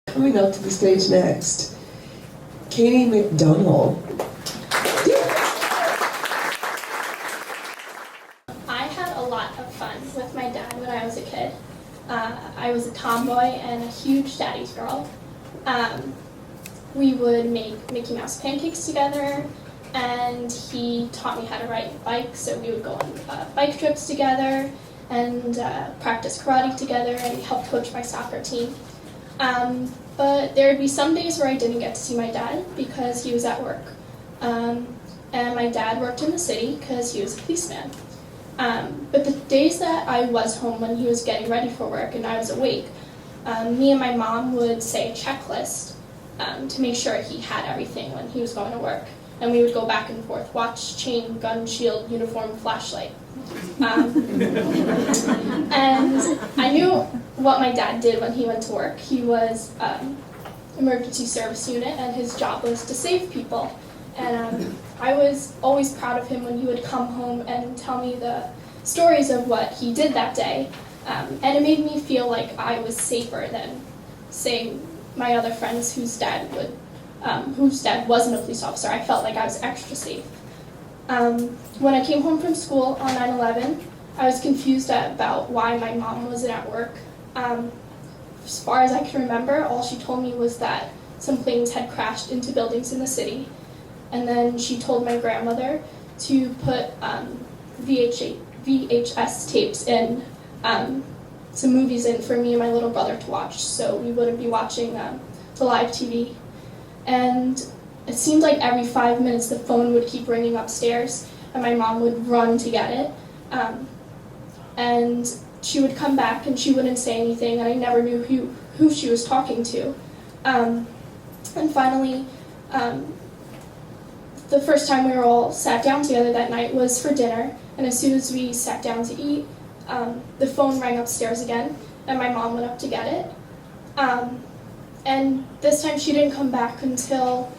Coming up to the stage next, Katie McDonnell. I had a lot of fun with my dad when I was a kid. I was a tomboy and a huge daddy's girl. We would make Mickey Mouse pancakes together, and he taught me how to ride a bike, so we would go on bike trips together and practice karate together, and he helped coach my soccer team. But there would be some days where I didn't get to see my dad because he was at work. And my dad worked in the city because he was a policeman. But the days that I was home when he was getting ready for work and I was awake, me and my mom would say a checklist to make sure he had everything when he was going to work. And we would go back and forth: watch, chain, gun, shield, uniform, flashlight. And I knew what my dad did when he went to work. He was emergency service unit, and his job was to save people. And I was always proud of him when he would come home and tell me the stories of what he did that day. And it made me feel like I was safer than, say, my other friends whose dad wasn't a police officer. I felt like I was extra safe. When I came home from school on 9/11, I was confused about why my mom wasn't at work. As far as I can remember, all she told me was that some planes had crashed into buildings in the city. And then she told my grandmother to put VHS tapes in, some movies in for me and my little brother to watch, so we wouldn't be watching the live TV. And it seemed like every 5 minutes the phone would keep ringing upstairs, and my mom would run to get it. And she would come back and she wouldn't say anything, and I never knew who she was talking to. And finally, the first time we were all sat down together that night was for dinner, and as soon as we sat down to eat, the phone rang upstairs again, and my mom went up to get it. And this time she didn't come back until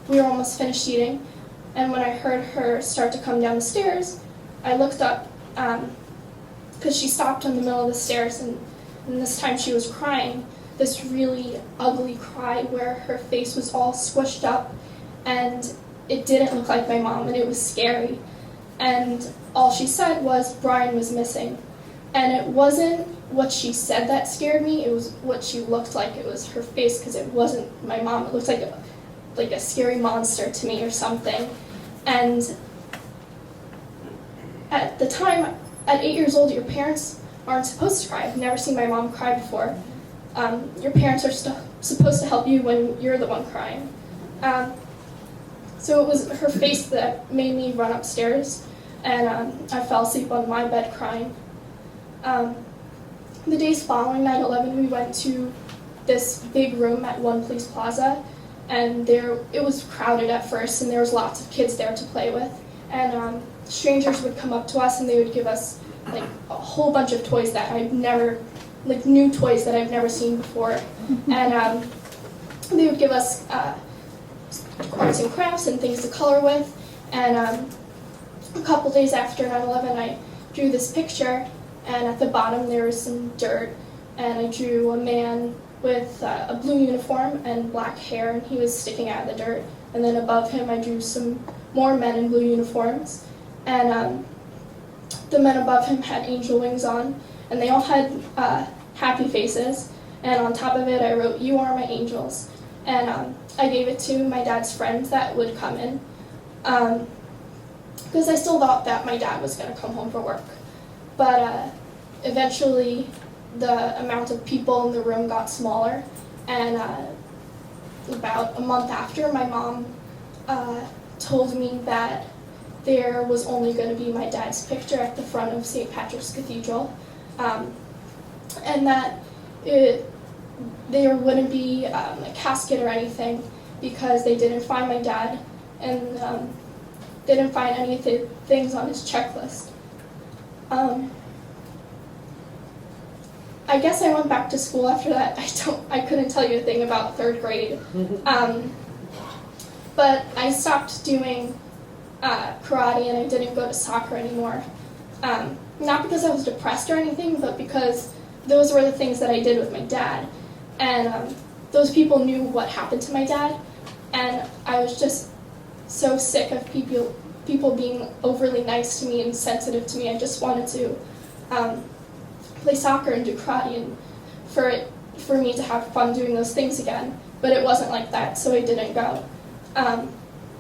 we were almost finished eating, and when I heard her start to come down the stairs, I looked up, because she stopped in the middle of the stairs, and this time she was crying, this really ugly cry where her face was all squished up, and it didn't look like my mom, and it was scary. And all she said was Brian was missing. And it wasn't what she said that scared me, it was what she looked like. It was her face, because it wasn't my mom. It looked like a scary monster to me or something. And at the time, at 8 years old, your parents aren't supposed to cry. I've never seen my mom cry before. Your parents are supposed to help you when you're the one crying. So it was her face that made me run upstairs, and I fell asleep on my bed crying. The days following 9/11, we went to this big room at One Police Plaza, and it was crowded at first, and there was lots of kids there to play with. And strangers would come up to us, and they would give us like a whole bunch of toys that new toys that I've never seen before. And they would give us arts and crafts and things to color with. And a couple days after 9/11, I drew this picture, and at the bottom there was some dirt, and I drew a man with a blue uniform and black hair, and he was sticking out of the dirt. And then above him I drew some more men in blue uniforms, and the men above him had angel wings on, and they all had happy faces, and on top of it I wrote, "You are my angels." And I gave it to my dad's friends that would come in, because I still thought that my dad was going to come home for work. But eventually the amount of people in the room got smaller, and about a month after, my mom told me that there was only going to be my dad's picture at the front of St. Patrick's Cathedral, and that there wouldn't be a casket or anything because they didn't find my dad, and they didn't find any of the things on his checklist. I guess I went back to school after that. I couldn't tell you a thing about third grade. But I stopped doing karate, and I didn't go to soccer anymore. Not because I was depressed or anything, but because those were the things that I did with my dad. And those people knew what happened to my dad, and I was just so sick of people being overly nice to me and sensitive to me. I just wanted to play soccer and do karate, and for me to have fun doing those things again. But it wasn't like that, so I didn't go.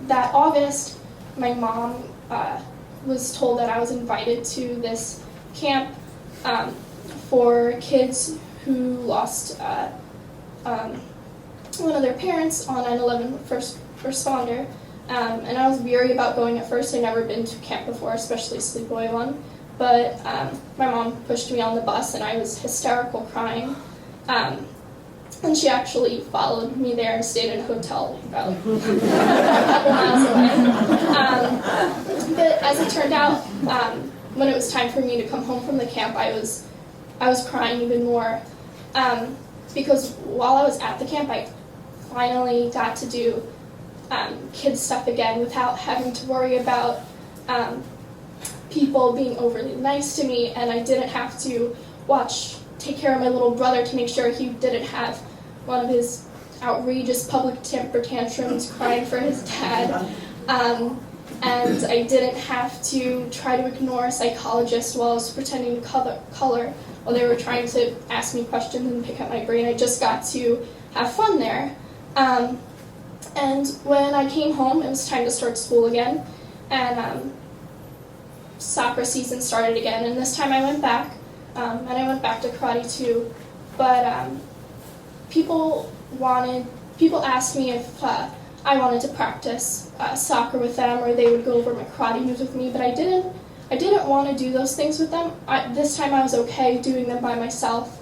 That August, my mom was told that I was invited to this camp for kids who lost one of their parents on 9/11, first responder. And I was weary about going at first. I'd never been to camp before, especially sleepaway one. But my mom pushed me on the bus, and I was hysterical crying. And she actually followed me there and stayed in a hotel about a couple miles away. But as it turned out, when it was time for me to come home from the camp, I was crying even more. Because while I was at the camp, I finally got to do kids stuff again without having to worry about people being overly nice to me, and I didn't have to take care of my little brother to make sure he didn't have one of his outrageous public temper tantrums crying for his dad. And I didn't have to try to ignore a psychologist while I was pretending to color while they were trying to ask me questions and pick up my brain. I just got to have fun there. And when I came home, it was time to start school again, and soccer season started again, and this time I went back, and I went back to karate too, but people asked me if I wanted to practice soccer with them, or they would go over my karate moves with me, but I didn't want to do those things with them. This time I was okay doing them by myself,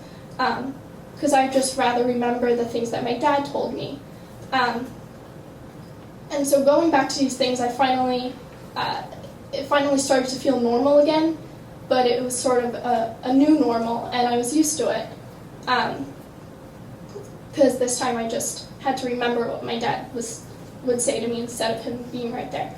because I'd just rather remember the things that my dad told me. And so going back to these things, it finally started to feel normal again, but it was sort of a new normal, and I was used to it. Because this time I just had to remember what my dad would say to me instead of him being right there.